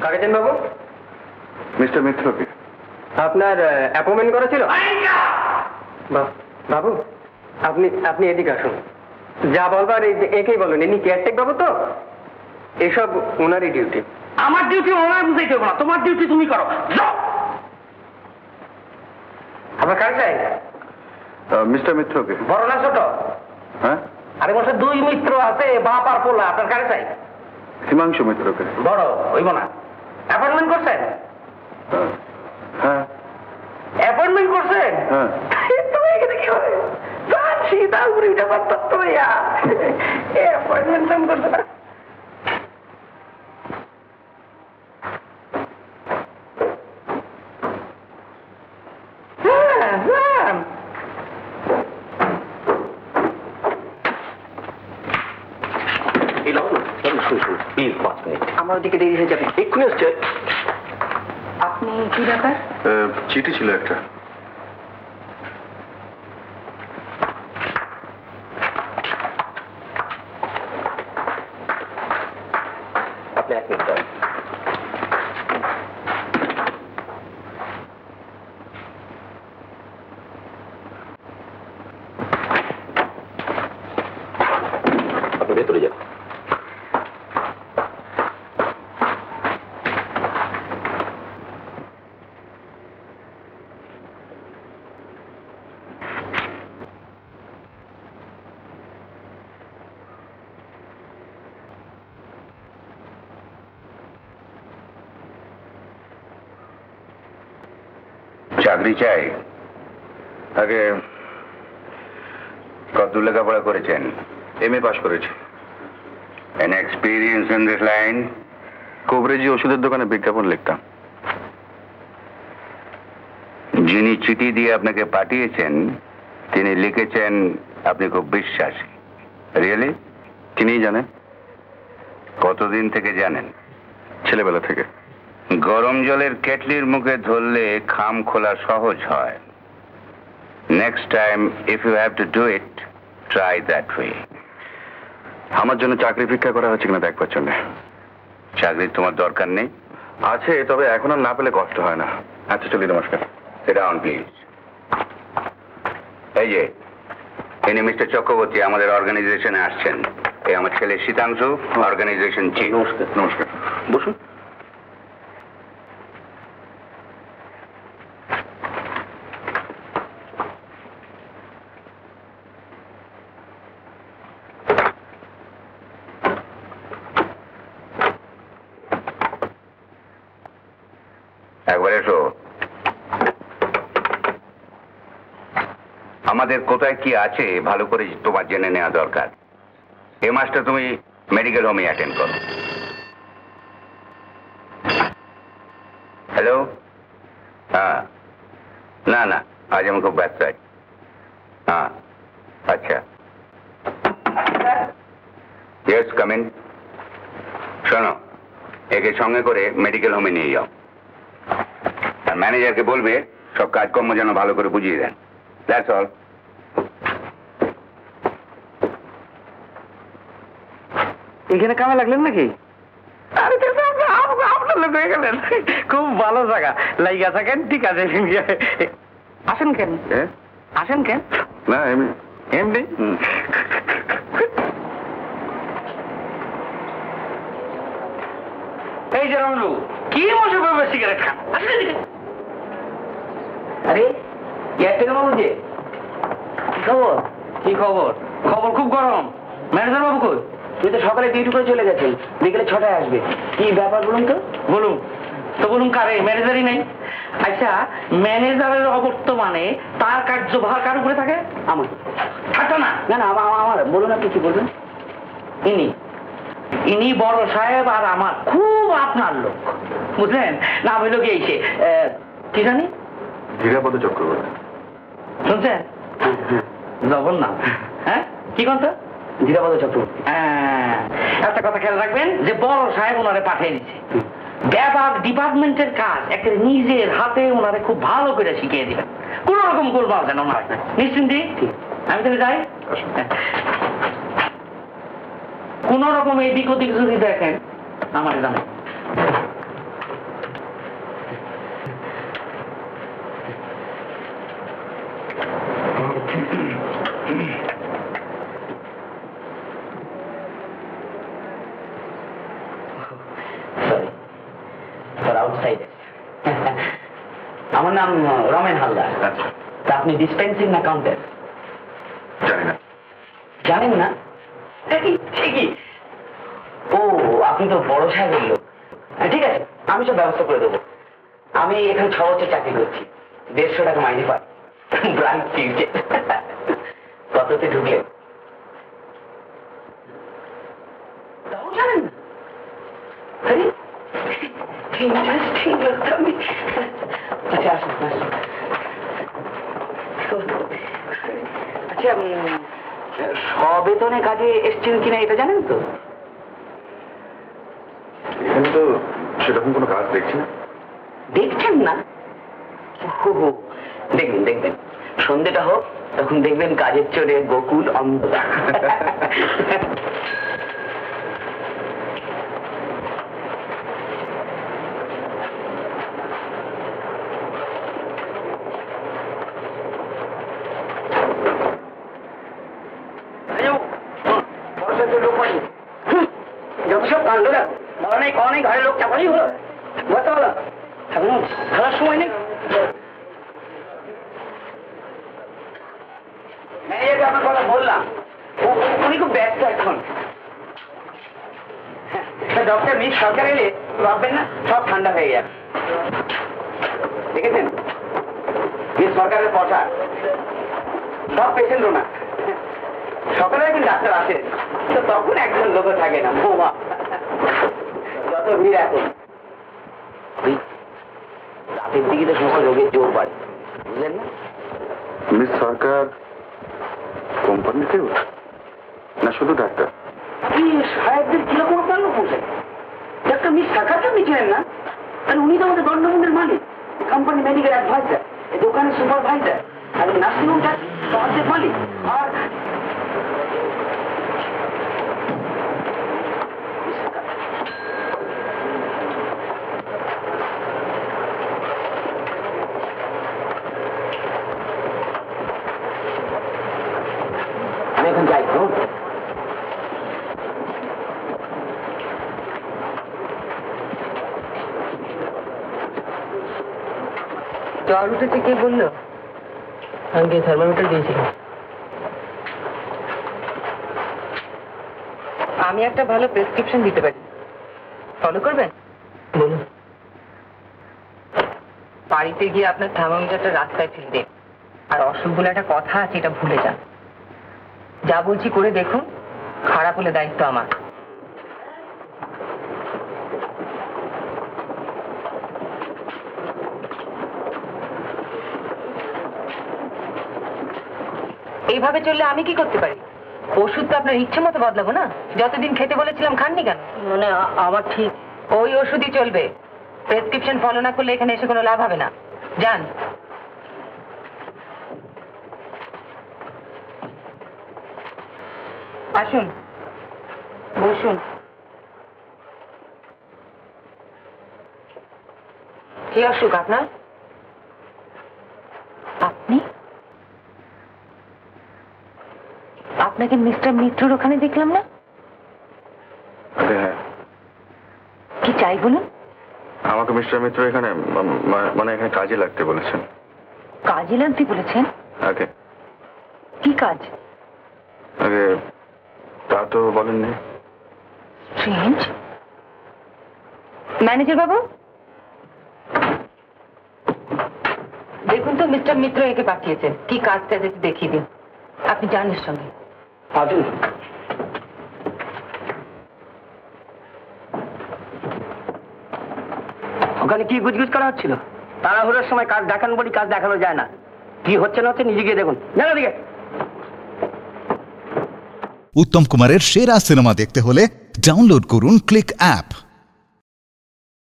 কাকে চেন বাবু? মিস্টার মিত্রকে। আপনার অ্যাপয়েন্টমেন্ট করা ছিল? বাবু আপনি আপনি এদিকে আসুন। যা বলবার একেই বলুন। ইনি কেয়ারটেক বাবু তো, এসব ওনারই ডিউটি। আমার ডিউটি ওনার বুঝাইতে হবে না, তোমার ডিউটি তুমি করো। আপনার কার চাই? মিস্টার মিত্রকে। বড় না ছোট? হ্যাঁ, আরে বলছে দুই মিত্র আছে, বাপ আর পোলা, আপনার কারে চাই? হিমাংশু মিত্রকে। বড় হইব না? অ্যাপয়েন্টমেন্ট করছেন? হ্যাঁ। অ্যাপয়েন্টমেন্ট করছেন? হ্যাঁ। তুমি এখানে কি হবে? সীতা উড়িটা পারত ইয়া অ্যাপয়েন্টমেন্ট করছে না। আমার ওদিকে দেরি হয়ে যাবে, এক্ষুনি আসছে। আপনি কি ব্যাপার? চিঠি ছিল একটা। আপনি এক মিনিট দাঁড়ান। আপনি ভেতরে যান। চাকরি চাই? আগে কতদূর লেখাপড়া করেছেন? MA পাশ করেছি। Any experience in this line? কোবরেজি ওষুধের দোকানে বিজ্ঞাপন লিখতাম। যিনি চিঠি দিয়ে আপনাকে পাঠিয়েছেন তিনি লিখেছেন আপনি খুব বিশ্বাসী। রিয়েলি? তিনিই জানেন। কতদিন থেকে জানেন? ছেলেবেলা থেকে। গরম জলের কেটলির মুখে ধরলে খাম খোলা সহজ হয়। Next time if you have to do it, try that way. আমার জন্য চাকরি ভিক্ষা করা হচ্ছে কিনা দেখবার জন্য। চাকরির তোমার দরকার নেই? আছে, তবে এখন আর না পেলে কষ্ট হয় না। আচ্ছা চলি, নমস্কার। Sit down please. এই যে ইনি মিস্টার চক্রবর্তী, আমাদের অর্গানাইজেশনে আসছেন। এই আমার ছেলে শীতাংশু, অর্গানাইজেশন চিফ। নমস্কার। নমস্কার, বসুন। একবার এসো। আমাদের কোথায় কি আছে ভালো করে তোমার জেনে নেওয়া দরকার। এই মাসটা তুমি মেডিকেল হোমে অ্যাটেন্ড করো। হ্যালো? হ্যাঁ, না না, আজ আমি খুব ব্যস্ত আছি। হ্যাঁ, আচ্ছা। Yes, come in. শোনো, একে সঙ্গে করে মেডিকেল হোমে নিয়ে যাও। আর ম্যানেজারকে বলবে সব কাজকর্ম যেন ভালো করে বুঝিয়ে দেন। That's all. এখানে কামে লাগলেন নাকি? আপনার লোক হয়ে গেলেন, খুব ভালো জায়গা। লাইগা থাকেন, ঠিক আছে। আসেন কেন? আসেন কেন? না, এমনি। এমনি? এই যে রমলু, কি মশা পাবে সিগারেট খান? আরে এয়ারটেল বাবু যে, কি খবর? কি খবর? খবর খুব গরম। ম্যানেজার বাবু কই? তুই তো সকালে ডিউটি করে চলে গেছেন, বিকেলে 6টায় আসবে। কি ব্যাপার বলুন তো? বলুন তো, বলুন কারে? ম্যানেজারই নেই। আচ্ছা, ম্যানেজারের অবর্তমানে তার কার্যভার কার উপরে থাকে? আমার। থাকতো না? না না, আমার। বলুন, আপনি কি বলবেন? ইনি বড় সাহেব আর আমার খুব আপনার লোক, বুঝলেন? নাম হইল কি এসে কি জানি? ধীরাপদ চক্রবর্তী। শুনছেন? জবর না? হ্যাঁ, কি কথা? ধীরাপদ চক্রবর্তী। একটা কথা খেয়াল রাখবেন যে বড় সাহেব ওনারে পাঠিয়ে দিচ্ছে। ব্যাপক ডিপার্টমেন্টের কাজ একেবারে নিজের হাতে ওনারে খুব ভালো করে শিখিয়ে দিবেন। কোন রকম গোলমাল যেন না হয়। নিশ্চিন্তি? আমি তাহলে যাই। কোন রকম এদিক ওদিক যদি দেখেন আমার জানেন। আউটসাইডে। আমার নাম রমেন হালদার। আচ্ছা, তা আপনি ডিসপেন্সিং না কাউন্টার? জানি না। জানেন না? ঠিকই। ও, আপনি তো বড় সাহেবের লোক। ঠিক আছে, আমি সব ব্যবস্থা করে দেবো। আমি এখানে 6 বছর চাকরি করছি, 150 টাকা মাইনে পাই। Branch future. কততে ঢুকলেন? তাও জানেন না? আরে ইন্টারেস্টিং লোক তো আমি। আচ্ছা, আসুন আসুন। আচ্ছা, সবেতনে কাজে এসছেন কিনা এটা জানেন তো? এখানে তো সেরকম কোনো কাজ দেখছি না। দেখছেন না? দেখবেন দেখবেন, সন্ধ্যেটা হোক, তখন দেখবেন কাজের চোরে গোকুল অন্ধকার। যত সব কাণ্ড দেখো, অনেক অনেক ঘরের লোক চাপাই হলো। বুঝতে পারলো? এখন খেলার সময় নেই। ম্যানেজারকে আপনার কথা বললাম, উনি খুব ব্যস্ত এখন। ডক্টর মিস সরকার এলে ভাববেন না সব ঠান্ডা হয়ে যাবে। দেখেছেন মিস সরকারের কথা, সব পেশেন্টও না। সকালে একদিন ডাক্তার আসেন, তো তখন একজন লোকও থাকে না। বোমা যত ভিড় এখন, রাতের দিকে তো সমস্ত রোগের জোর বাড়ে, বুঝলেন না? মিস সরকার কোম্পানিতেও না শুধু ডাক্তার? সাহেবদের কিরকম কেন বলছেন? ডাক্তার মিস সরকারকে আপনি ছিলেন না? আর উনি তো আমাদের দণ্ডমুন্ডের মালিক, কোম্পানি মেডিকেল অ্যাডভাইজার, দোকানের সুপারভাইজার, আর নার্সিংহোমটার সমাজের মালিক। আর আমি এখন যাই তো। জ্বর উঠেছে কে বললো? আমি থার্মোমিটার দিয়েছিলাম। আমি একটা ভালো প্রেসক্রিপশন দিতে পারি, ফলো করবেন? বলুন। বাড়িতে গিয়ে আপনার থার্মোমিটারটা রাস্তায় ফেলে দিন, আর অসুখ বলে একটা কথা আছে, এটা ভুলে যান। যা বলছি করে দেখুন, খারাপ হলে দায়িত্ব আমার। এইভাবে চললে আমি কি করতে পারি? ওষুধ তো আপনার ইচ্ছে মতো বদলাবো না। যতদিন খেতে বলেছিলাম খাননি কেন? মানে আমার ঠিক ওই ওষুধই চলবে। প্রেসক্রিপশন ফলো না করলে এখানে এসে কোনো লাভ হবে না। যান। আসুন, বসুন। কি অসুখ আপনার? আপনি? আপনাকে মিস্টার মিত্রর ওখানে দেখলাম না? হ্যাঁ। কি চাই বলুন? আমাকে মিস্টার মিত্র এখানে মানে এখানে কাজে লাগতে বলেছেন। কাজে লাগতে বলেছেন? আগে কি কাজ? আগে তা তো বলেননি। স্ট্রেঞ্জ। ম্যানেজার বাবু, দেখুন তো মিস্টার মিত্র একে পাঠিয়েছেন, কি কাজটা যেতে দেখিয়ে দিন। আপনি যান এর সঙ্গে। আসুন। ওখানে কি গুজগুজ করা হচ্ছিল? তাড়াহুড়োর সময় কাজ দেখানো বলি কাজ দেখানো যায় না। কি হচ্ছে না হচ্ছে নিজে গিয়ে দেখুন। জানো দিকে। উত্তম কুমারের সেরা সিনেমা দেখতে হলে ডাউনলোড করুন ক্লিক অ্যাপ।